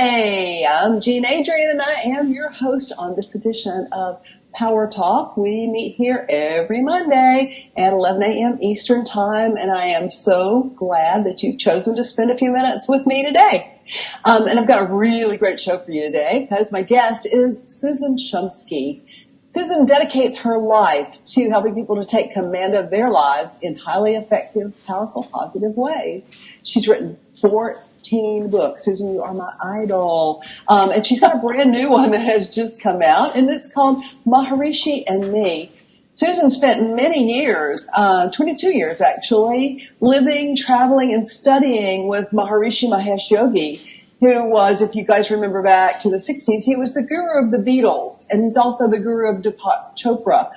Hey, I'm Jean Adrienne, and I am your host on this edition of Power Talk. We meet here every Monday at 11 a.m. Eastern Time, and I am so glad that you've chosen to spend a few minutes with me today. And I've got a really great show for you today because my guest is Susan Shumsky. Susan dedicates her life to helping people to take command of their lives in highly effective, powerful, positive ways. She's written 14 books. Susan, you are my idol. And she's got a brand new one that has just come out, and it's called Maharishi and Me. Susan spent many years, 22 years actually, living, traveling, and studying with Maharishi Mahesh Yogi, who was, if you guys remember back to the 60s, he was the guru of the Beatles, and he's also the guru of Deepak Chopra.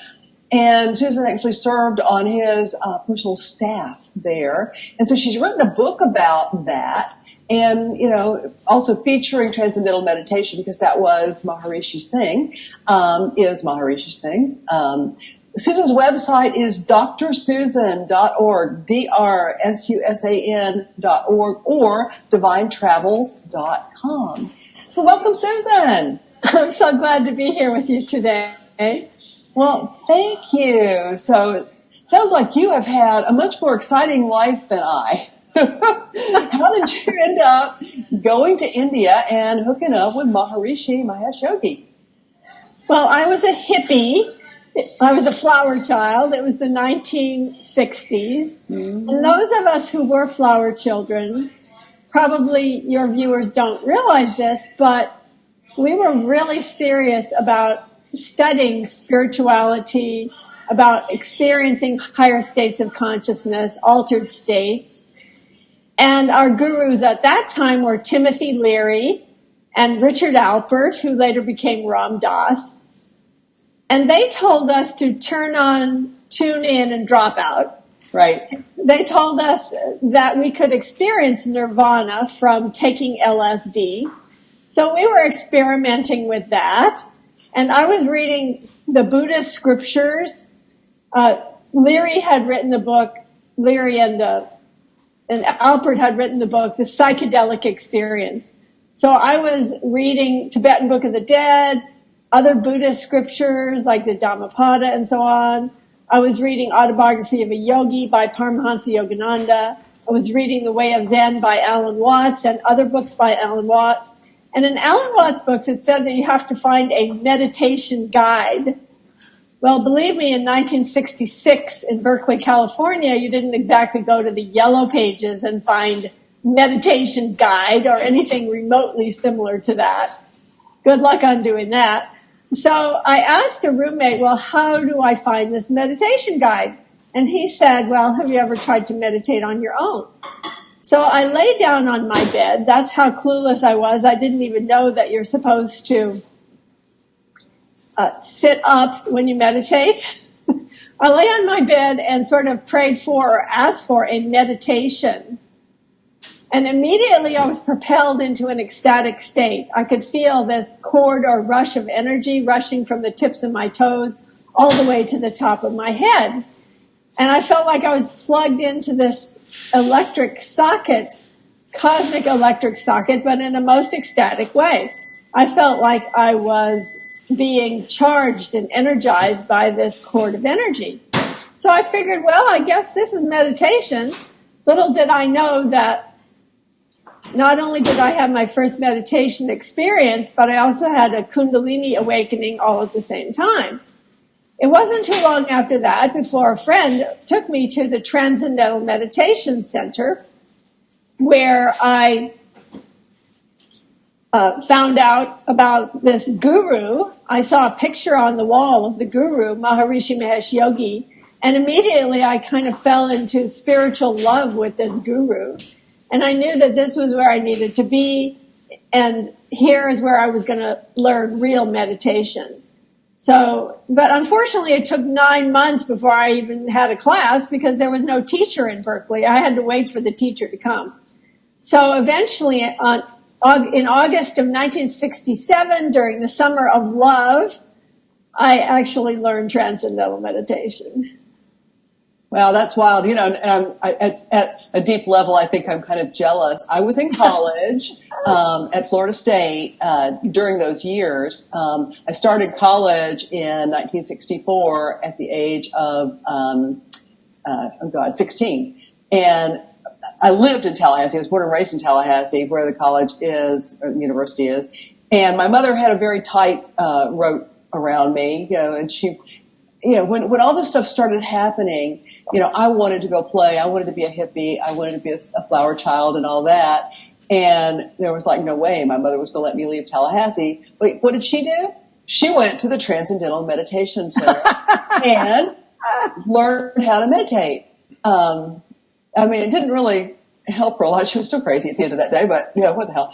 And Susan actually served on his personal staff there. And so she's written a book about that, and, you know, also featuring Transcendental Meditation, because that was Maharishi's thing, is Maharishi's thing. Susan's website is drsusan.org, drsusan.org, or divinetravels.com. So welcome, Susan. I'm so glad to be here with you today. Well, thank you. So it sounds like you have had a much more exciting life than I. How did you end up going to India and hooking up with Maharishi Mahesh Yogi? Well, I was a hippie. I was a flower child. It was the 1960s. Mm-hmm. And those of us who were flower children, probably your viewers don't realize this, but we were really serious about studying spirituality, about experiencing higher states of consciousness, altered states. And our gurus at that time were Timothy Leary and Richard Alpert, who later became Ram Dass. And they told us to turn on, tune in, and drop out. Right. They told us that we could experience nirvana from taking LSD. So we were experimenting with that. And I was reading the Buddhist scriptures. Leary had written the book, Leary and Alpert had written the book, The Psychedelic Experience. So I was reading Tibetan Book of the Dead, other Buddhist scriptures like the Dhammapada and so on. I was reading Autobiography of a Yogi by Paramahansa Yogananda. I was reading The Way of Zen by Alan Watts and other books by Alan Watts. And in Alan Watts' books, it said that you have to find a meditation guide. Well, believe me, in 1966 in Berkeley, California, you didn't exactly go to the yellow pages and find meditation guide or anything remotely similar to that. Good luck on doing that. So I asked a roommate, well, how do I find this meditation guide? And he said, well, have you ever tried to meditate on your own? So I lay down on my bed. That's how clueless I was. I didn't even know that you're supposed to sit up when you meditate. I lay on my bed and sort of prayed for or asked for a meditation. And immediately I was propelled into an ecstatic state. I could feel this cord or rush of energy rushing from the tips of my toes all the way to the top of my head. And I felt like I was plugged into this electric socket, cosmic electric socket, but in a most ecstatic way. I felt like I was being charged and energized by this cord of energy. So I figured, well, I guess this is meditation. Little did I know that not only did I have my first meditation experience, but I also had a Kundalini awakening all at the same time. It wasn't too long after that before a friend took me to the Transcendental Meditation Center, where I found out about this guru. I saw a picture on the wall of the guru, Maharishi Mahesh Yogi, and immediately I kind of fell into spiritual love with this guru. And I knew that this was where I needed to be, and here is where I was going to learn real meditation. So, but unfortunately it took 9 months before I even had a class because there was no teacher in Berkeley. I had to wait for the teacher to come. So eventually in August of 1967, during the Summer of Love, I actually learned Transcendental Meditation. Wow, that's wild. At a deep level, I think I'm kind of jealous. I was in college at Florida State during those years. I started college in 1964 at the age of 16, and I lived in Tallahassee. I was born and raised in Tallahassee, where the college is, or the university is. And my mother had a very tight rope around me, and she, when all this stuff started happening, I wanted to go play. I wanted to be a hippie. I wanted to be a flower child and all that. And there was no way my mother was going to let me leave Tallahassee. Wait, what did she do? She went to the Transcendental Meditation Center and learned how to meditate. It didn't really help her a lot. She was still crazy at the end of that day, but what the hell,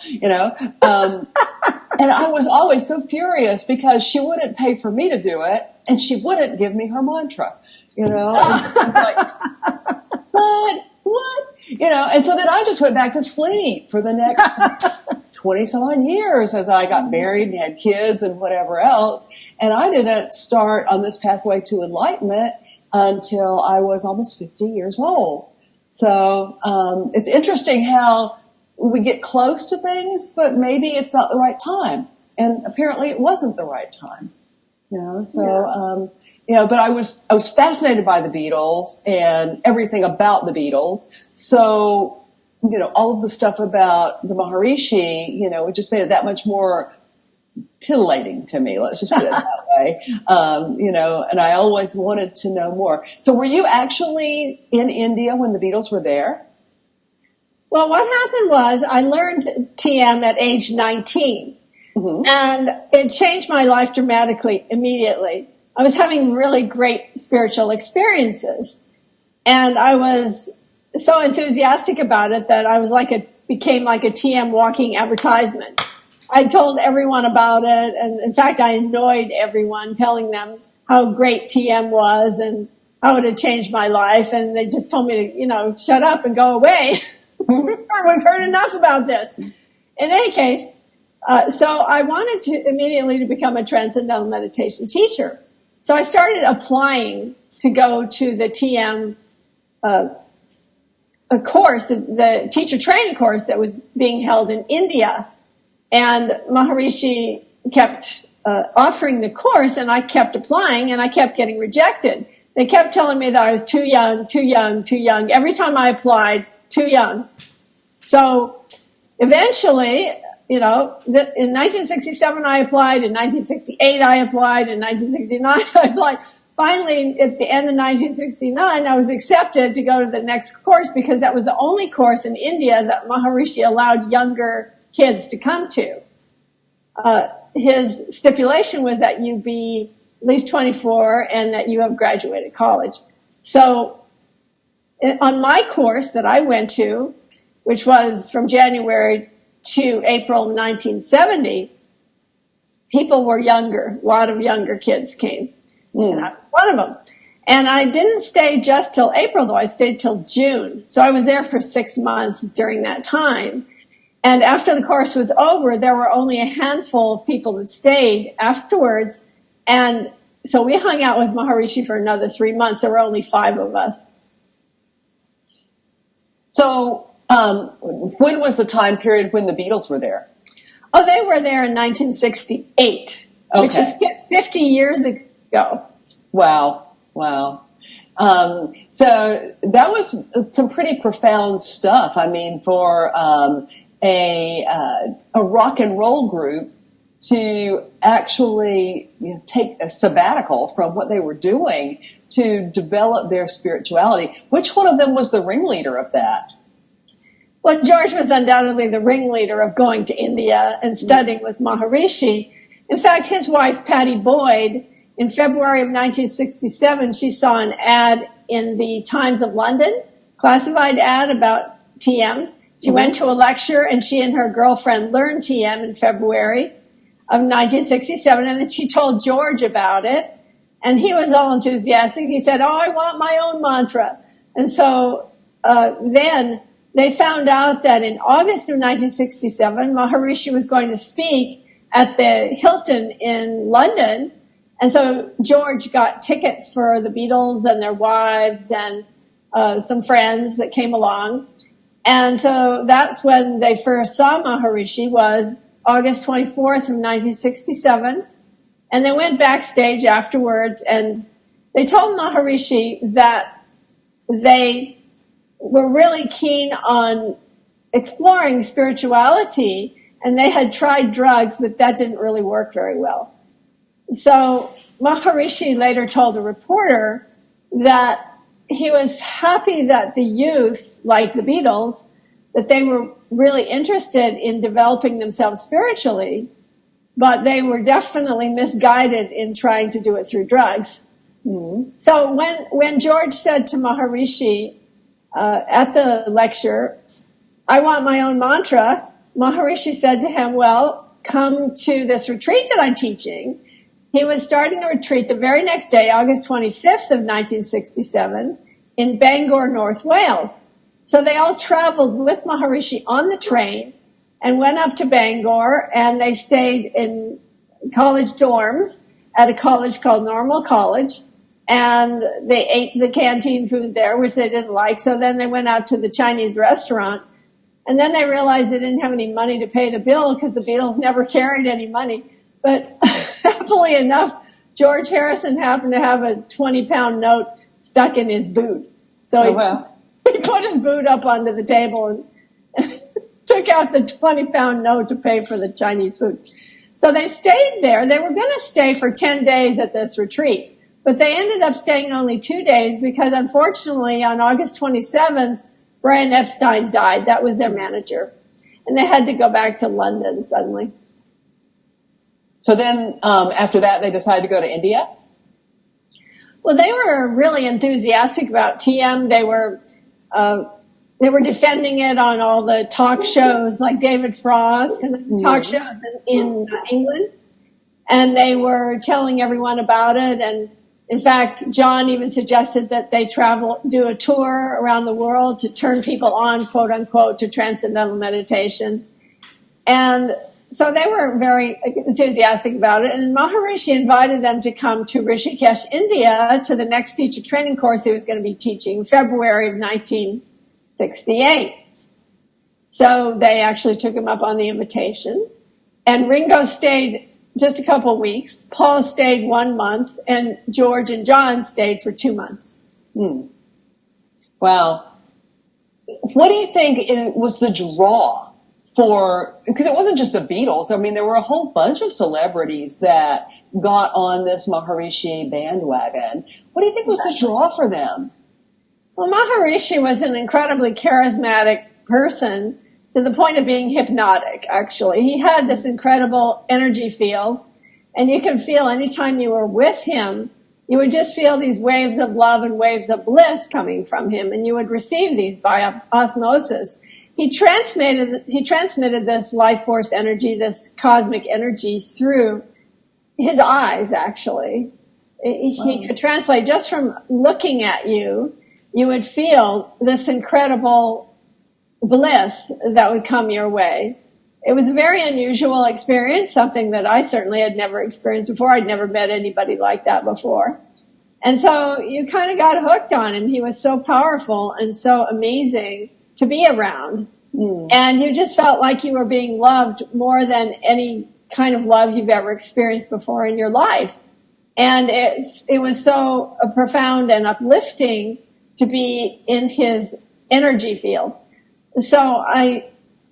and I was always so furious because she wouldn't pay for me to do it, and she wouldn't give me her mantra, And I'm like, what? And so then I just went back to sleep for the next 20 some odd years as I got married and had kids and whatever else. And I didn't start on this pathway to enlightenment until I was almost 50 years old. So it's interesting how we get close to things, but maybe it's not the right time. And apparently it wasn't the right time. But I was fascinated by the Beatles and everything about the Beatles. So, all of the stuff about the Maharishi, it just made it that much more titillating to me. Let's just put it that way. And I always wanted to know more. So were you actually in India when the Beatles were there? Well, what happened was I learned TM at age 19, and it changed my life dramatically immediately. I was having really great spiritual experiences, and I was so enthusiastic about it that I was became like a TM walking advertisement. I told everyone about it, and in fact, I annoyed everyone, telling them how great TM was and how it had changed my life, and they just told me to, shut up and go away. We've heard enough about this. In any case, so I wanted to immediately to become a Transcendental Meditation teacher. So I started applying to go to the TM a course, the teacher training course that was being held in India. And Maharishi kept offering the course, and I kept applying, and I kept getting rejected. They kept telling me that I was too young, too young, too young. Every time I applied, too young. So eventually, in 1967 I applied, in 1968 I applied, in 1969 I applied. Finally, at the end of 1969, I was accepted to go to the next course because that was the only course in India that Maharishi allowed younger kids to come to. His stipulation was that you be at least 24 and that you have graduated college. So on my course that I went to, which was from January to April 1970, people were younger. A lot of younger kids came. And I was one of them. And I didn't stay just till April, though. I stayed till June. So I was there for 6 months during that time. And after the course was over, there were only a handful of people that stayed afterwards. And so we hung out with Maharishi for another 3 months. There were only 5 of us. So when was the time period when the Beatles were there? Oh, they were there in 1968, which is 50 years ago. Wow. So that was some pretty profound stuff. I mean, for a rock and roll group to actually take a sabbatical from what they were doing to develop their spirituality. Which one of them was the ringleader of that? Well, George was undoubtedly the ringleader of going to India and studying with Maharishi. In fact, his wife, Patty Boyd, in February of 1967, she saw an ad in the Times of London, classified ad about TM. She went to a lecture, and she and her girlfriend learned TM in February of 1967, and then she told George about it, and he was all enthusiastic. He said, I want my own mantra. And so then they found out that in August of 1967, Maharishi was going to speak at the Hilton in London, And so George got tickets for the Beatles and their wives and some friends that came along. And so that's when they first saw Maharishi, was August 24th of 1967. And they went backstage afterwards, and they told Maharishi that they were really keen on exploring spirituality, and they had tried drugs, but that didn't really work very well. So Maharishi later told a reporter that he was happy that the youth, like the Beatles, that they were really interested in developing themselves spiritually, but they were definitely misguided in trying to do it through drugs. Mm-hmm. So when George said to Maharishi at the lecture, "I want my own mantra," Maharishi said to him, "Well, come to this retreat that I'm teaching." He was starting a retreat the very next day, August 25th of 1967, in Bangor, North Wales. So they all traveled with Maharishi on the train and went up to Bangor, and they stayed in college dorms at a college called Normal College, and they ate the canteen food there, which they didn't like. So then they went out to the Chinese restaurant, and then they realized they didn't have any money to pay the bill because the Beatles never carried any money. But happily enough, George Harrison happened to have a 20-pound note stuck in his boot. So he put his boot up onto the table and took out the 20-pound note to pay for the Chinese food. So they stayed there. They were going to stay for 10 days at this retreat, but they ended up staying only 2 days because, unfortunately, on August 27th, Brian Epstein died. That was their manager. And they had to go back to London suddenly. So then after that, they decided to go to India? Well, they were really enthusiastic about TM. They were defending it on all the talk shows like David Frost and talk shows in England. And they were telling everyone about it. And in fact, John even suggested that they do a tour around the world to turn people on, quote unquote, to Transcendental Meditation. And so they were very enthusiastic about it. And Maharishi invited them to come to Rishikesh, India, to the next teacher training course he was going to be teaching, February of 1968. So they actually took him up on the invitation. And Ringo stayed just a couple of weeks. Paul stayed 1 month, and George and John stayed for 2 months. Wow. What do you think was the draw because it wasn't just the Beatles. I mean, there were a whole bunch of celebrities that got on this Maharishi bandwagon. What do you think was the draw for them? Well, Maharishi was an incredibly charismatic person to the point of being hypnotic, actually. He had this incredible energy field, and you could feel anytime you were with him, you would just feel these waves of love and waves of bliss coming from him, and you would receive these by osmosis. He transmitted this life force energy, this cosmic energy, through his eyes, actually. He could translate just from looking at you. You would feel this incredible bliss that would come your way. It was a very unusual experience, something that I certainly had never experienced before. I'd never met anybody like that before. And so you kind of got hooked on him. He was so powerful and so amazing to be around. And you just felt like you were being loved more than any kind of love you've ever experienced before in your life. And it was so profound and uplifting to be in his energy field. So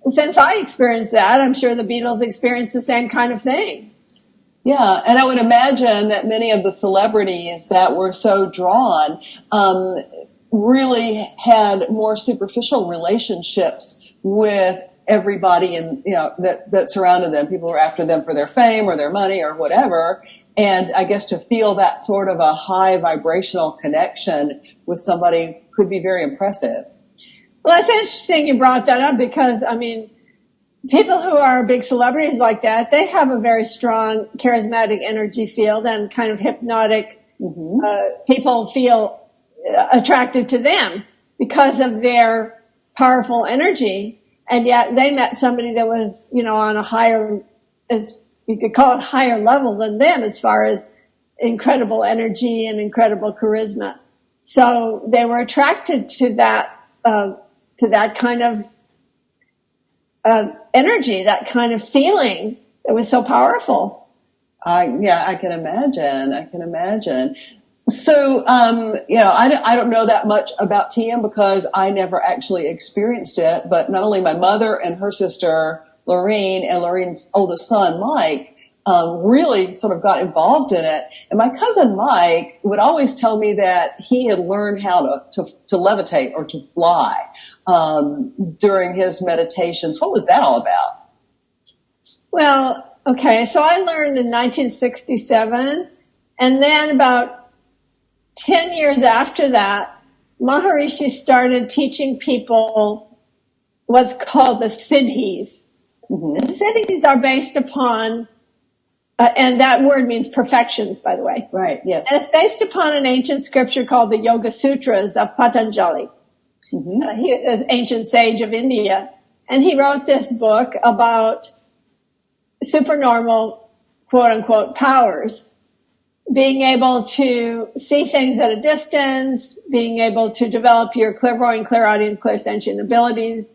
since I experienced that, I'm sure the Beatles experienced the same kind of thing. Yeah, and I would imagine that many of the celebrities that were so drawn really had more superficial relationships with everybody that surrounded them. People were after them for their fame or their money or whatever. And I guess to feel that sort of a high vibrational connection with somebody could be very impressive. Well, it's interesting you brought that up because, I mean, people who are big celebrities like that, they have a very strong charismatic energy field and kind of hypnotic. People feel attracted to them because of their powerful energy. And yet they met somebody that was, on a higher, as you could call it, higher level than them as far as incredible energy and incredible charisma. So they were attracted to that kind of energy, that kind of feeling that was so powerful. I can imagine. So, I don't know that much about TM because I never actually experienced it, but not only my mother and her sister, Lorene, and Lorene's oldest son, Mike, really sort of got involved in it. And my cousin Mike would always tell me that he had learned how to levitate or to fly, during his meditations. What was that all about? Well, okay, so I learned in 1967, and then about 10 years after that, Maharishi started teaching people what's called the siddhis. Mm-hmm. The siddhis are based upon, and that word means perfections, by the way. Right, yes. And it's based upon an ancient scripture called the Yoga Sutras of Patanjali. Mm-hmm. He is an ancient sage of India. And he wrote this book about supernormal, quote-unquote, powers. Being able to see things at a distance, being able to develop your clairvoyant, clairaudient, clairsentient abilities,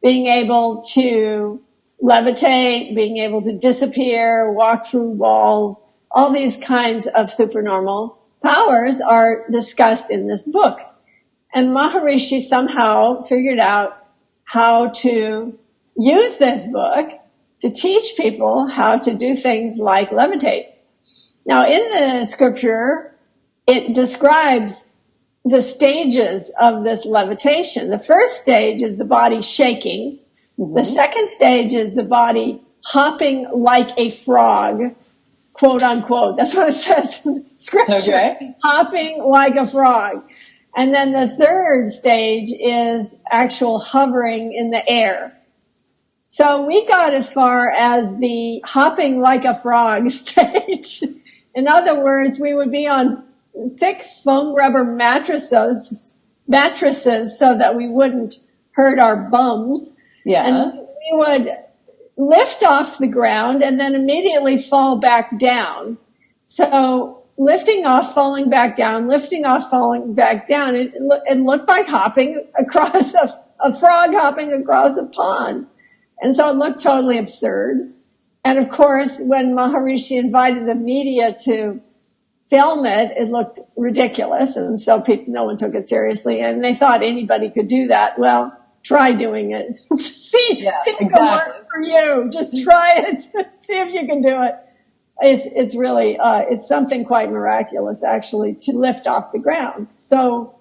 being able to levitate, being able to disappear, walk through walls, all these kinds of supernormal powers are discussed in this book. And Maharishi somehow figured out how to use this book to teach people how to do things like levitate. Now, in the scripture, it describes the stages of this levitation. The first stage is the body shaking. Mm-hmm. The second stage is the body hopping like a frog, quote unquote. That's what it says in the scripture. Okay. Hopping like a frog. And then the third stage is actual hovering in the air. So we got as far as the hopping like a frog stage. In other words, we would be on thick foam rubber mattresses so that we wouldn't hurt our bums. Yeah. And we would lift off the ground and then immediately fall back down. So lifting off, falling back down, lifting off, falling back down. It looked like hopping across a frog hopping across a pond. And so it looked totally absurd. And of course, when Maharishi invited the media to film it, it looked ridiculous. And so no one took it seriously. And they thought anybody could do that. Well, try doing it. see if it works for you. Just try it. See if you can do it. It's really, it's something quite miraculous, actually, to lift off the ground. So,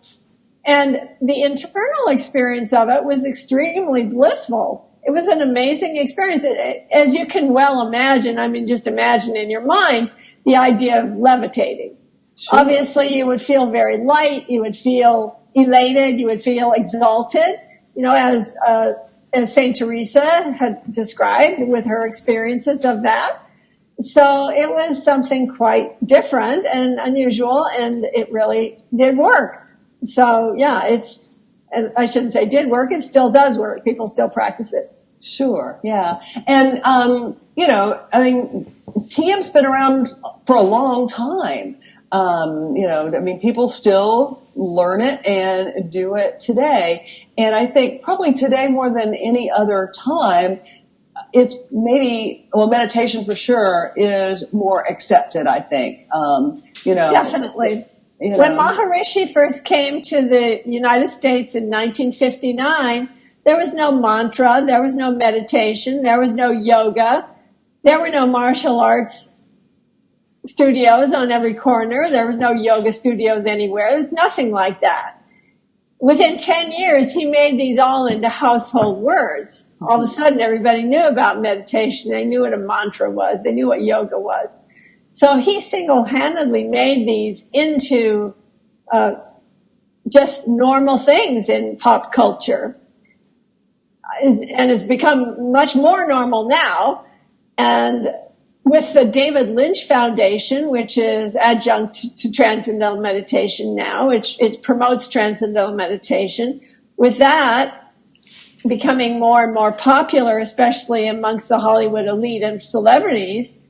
and the internal experience of it was extremely blissful. It was an amazing experience. As you can well imagine, I mean, just imagine in your mind the idea of levitating. Sure. Obviously, you would feel very light. You would feel elated. You would feel exalted, as Saint Teresa had described with her experiences of that. So it was something quite different and unusual, and it really did work. So, yeah, I shouldn't say did work. It still does work. People still practice it. Sure. Yeah. And, TM's been around for a long time. People still learn it and do it today. And I think probably today more than any other time, it's meditation for sure is more accepted, I think. Definitely. When Maharishi first came to the United States in 1959, there was no mantra, there was no meditation, there was no yoga, there were no martial arts studios on every corner, there was no yoga studios anywhere, there was nothing like that. Within 10 years, he made these all into household words. All of a sudden, everybody knew about meditation, they knew what a mantra was, they knew what yoga was. So he single-handedly made these into just normal things in pop culture. And it's become much more normal now. And with the David Lynch Foundation, which is adjunct to Transcendental Meditation now, it promotes Transcendental Meditation, with that becoming more and more popular, especially amongst the Hollywood elite and celebrities,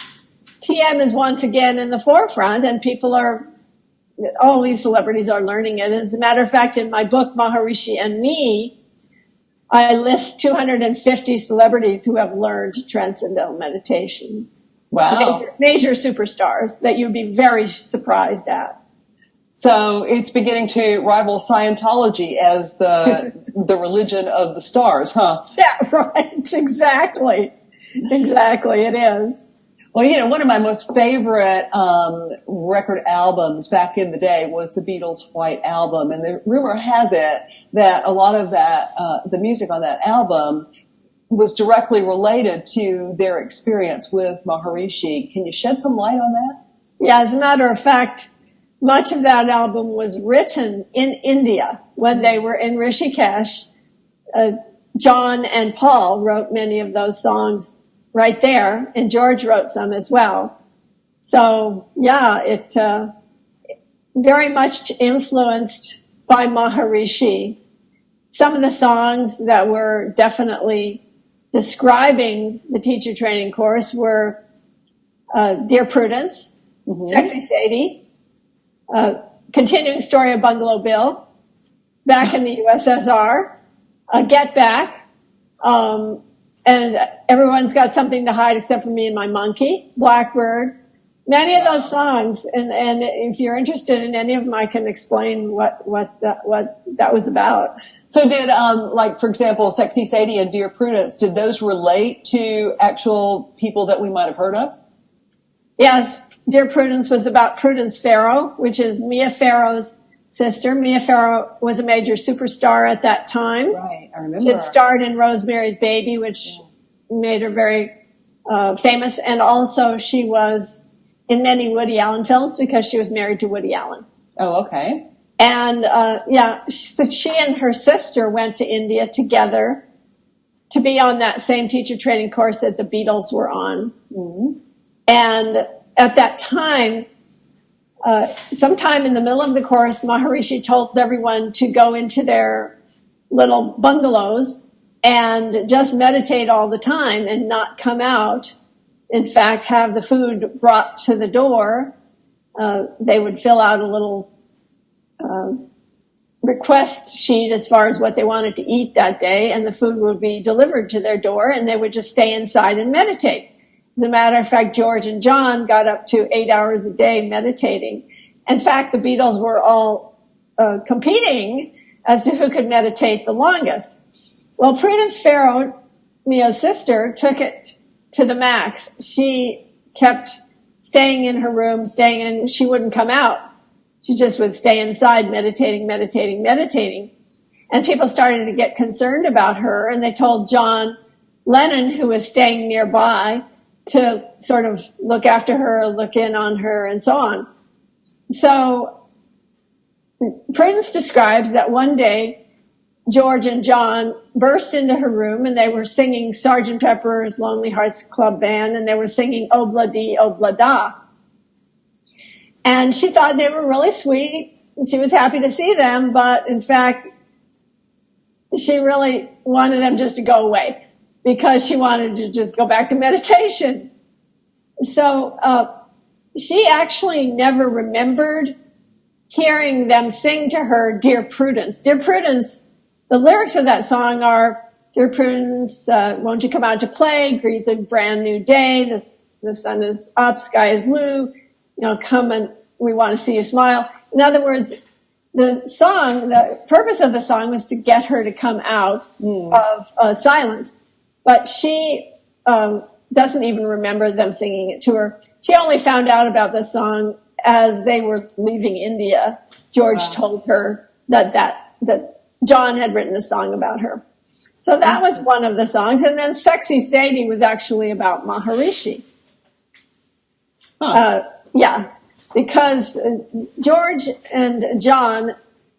TM is once again in the forefront, and all these celebrities are learning it. As a matter of fact, in my book, Maharishi and Me, I list 250 celebrities who have learned Transcendental Meditation. Wow. Major superstars that you'd be very surprised at. So it's beginning to rival Scientology as the religion of the stars, huh? Yeah, right. Exactly. Exactly, it is. Well, one of my most favorite record albums back in the day was the Beatles' White Album. And the rumor has it that a lot of that, the music on that album was directly related to their experience with Maharishi. Can you shed some light on that? Yeah, as a matter of fact, much of that album was written in India when they were in Rishikesh. John and Paul wrote many of those songs right there, and George wrote some as well. So, yeah, it very much influenced by Maharishi. Some of the songs that were definitely describing the teacher training course were Dear Prudence, Sexy Sadie, Continuing Story of Bungalow Bill, Back in the USSR, Get Back, and Everyone's Got Something to Hide Except for Me and My Monkey, Blackbird. Many of those songs, and if you're interested in any of them, I can explain what that was about. So did, for example, Sexy Sadie and Dear Prudence, did those relate to actual people that we might have heard of? Yes. Dear Prudence was about Prudence Farrow, which is Mia Farrow's sister. Mia Farrow was a major superstar at that time. Right, I remember. It starred in Rosemary's Baby, which made her very famous. And also she was in many Woody Allen films because she was married to Woody Allen. Oh, okay. And, so she and her sister went to India together to be on that same teacher training course that the Beatles were on. Mm-hmm. And at that time, sometime in the middle of the course, Maharishi told everyone to go into their little bungalows and just meditate all the time and not come out. In fact, have the food brought to the door. They would fill out a little request sheet as far as what they wanted to eat that day, and the food would be delivered to their door, and they would just stay inside and meditate. As a matter of fact, George and John got up to 8 hours a day meditating. In fact, the Beatles were all competing as to who could meditate the longest. Well, Prudence Farrow, Mia's sister, took it to the max. She kept staying in her room, she wouldn't come out. She just would stay inside meditating. And people started to get concerned about her, and they told John Lennon, who was staying nearby, to sort of look after her, look in on her, and so on. So Prudence describes that one day George and John burst into her room, and they were singing Sgt. Pepper's Lonely Hearts Club Band, and they were singing Obla Di Obla Da. And she thought they were really sweet, and she was happy to see them, but in fact, she really wanted them just to go away because she wanted to just go back to meditation. So she actually never remembered hearing them sing to her Dear Prudence. Dear Prudence, the lyrics of that song are, Dear Prudence, won't you come out to play, greet the brand new day, the sun is up, sky is blue, come and we want to see you smile. In other words, the purpose of the song was to get her to come out of silence. But she doesn't even remember them singing it to her. She only found out about the song as they were leaving India. George told her that John had written a song about her. So that was one of the songs. And then Sexy Sadie was actually about Maharishi. Because George and John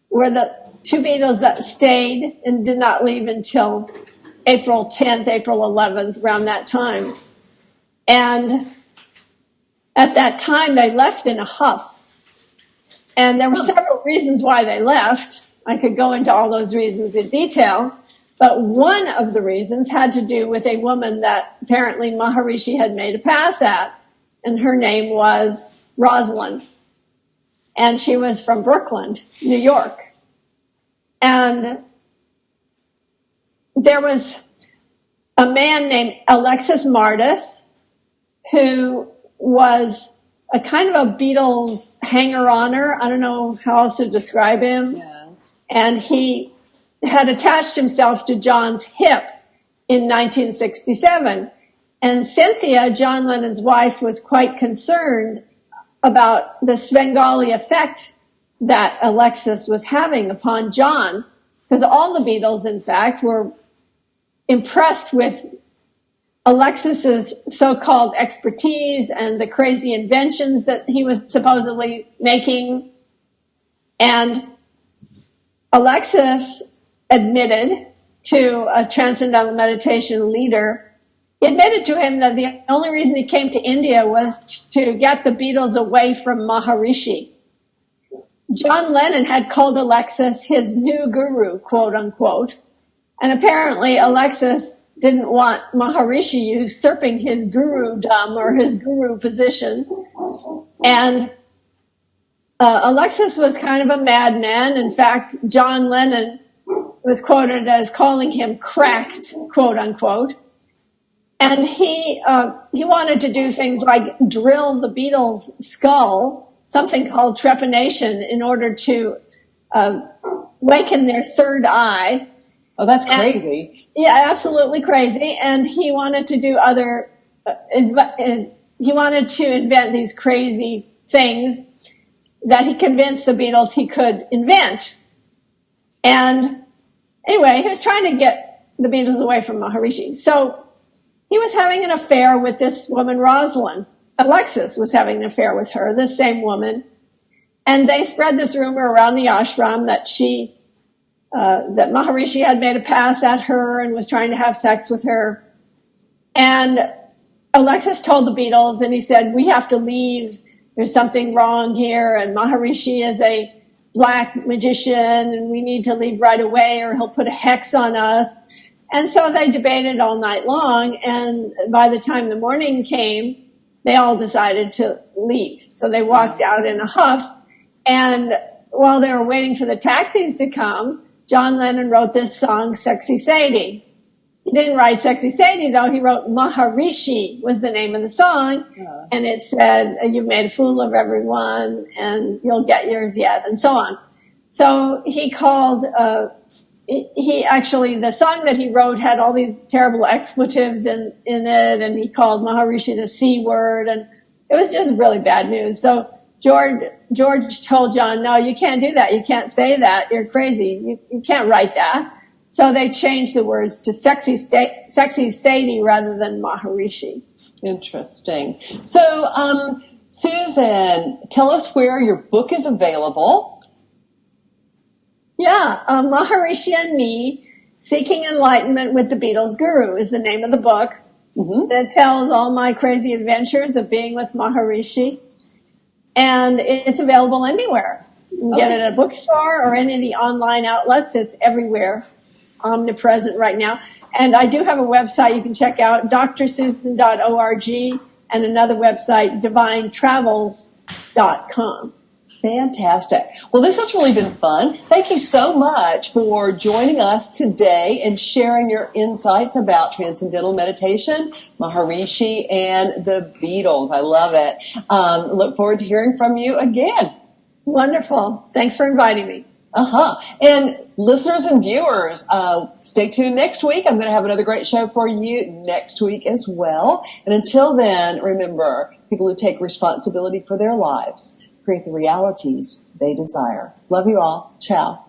were the two Beatles that stayed and did not leave until April 10th, April 11th, around that time. And at that time, they left in a huff. And there were several reasons why they left. I could go into all those reasons in detail. But one of the reasons had to do with a woman that apparently Maharishi had made a pass at. and her name was Rosalind. And she was from Brooklyn, New York. And there was a man named Alexis Martis who was a kind of a Beatles hanger-oner. I don't know how else to describe him. Yeah. And he had attached himself to John's hip in 1967. And Cynthia, John Lennon's wife, was quite concerned about the Svengali effect that Alexis was having upon John, because all the Beatles, in fact, were impressed with Alexis's so-called expertise and the crazy inventions that he was supposedly making. And Alexis admitted to a Transcendental Meditation leader, he admitted to him that the only reason he came to India was to get the Beatles away from Maharishi. John Lennon had called Alexis his new guru, quote unquote, and apparently Alexis didn't want Maharishi usurping his guru-dom or his guru position. And Alexis was kind of a madman. In fact, John Lennon was quoted as calling him cracked, quote unquote. And he wanted to do things like drill the Beatles' skull, something called trepanation, in order to waken their third eye. Oh, that's crazy. Yeah, absolutely crazy. And he wanted to do he wanted to invent these crazy things that he convinced the Beatles he could invent. And anyway, he was trying to get the Beatles away from Maharishi. So he was having an affair with this woman, Rosalind. Alexis was having an affair with her, this same woman. And they spread this rumor around the ashram that that Maharishi had made a pass at her and was trying to have sex with her. And Alexis told the Beatles, and he said, we have to leave. There's something wrong here. And Maharishi is a black magician, and we need to leave right away or he'll put a hex on us. And so they debated all night long, and by the time the morning came, they all decided to leave. So they walked out in a huff, and while they were waiting for the taxis to come, John Lennon wrote this song, Sexy Sadie. He didn't write Sexy Sadie, though. He wrote Maharishi was the name of the song, and it said, you've made a fool of everyone, and you'll get yours yet, and so on. So he called... the song that he wrote had all these terrible expletives in it, and he called Maharishi the C word, and it was just really bad news. So George told John, no, you can't do that. You can't say that. You're crazy. You can't write that. So they changed the words to Sexy Sadie rather than Maharishi. Interesting. So, Susan, tell us where your book is available. Yeah, Maharishi and Me, Seeking Enlightenment with the Beatles Guru is the name of the book. Mm-hmm. It tells all my crazy adventures of being with Maharishi. And it's available anywhere. You can get it at a bookstore or any of the online outlets. It's everywhere, omnipresent right now. And I do have a website you can check out, drsusan.org, and another website, divinetravels.com. Fantastic. Well, this has really been fun. Thank you so much for joining us today and sharing your insights about Transcendental Meditation, Maharishi, and the Beatles. I love it. Look forward to hearing from you again. Wonderful. Thanks for inviting me. And listeners and viewers, stay tuned next week. I'm going to have another great show for you next week as well. And until then, remember, people who take responsibility for their lives create the realities they desire. Love you all. Ciao.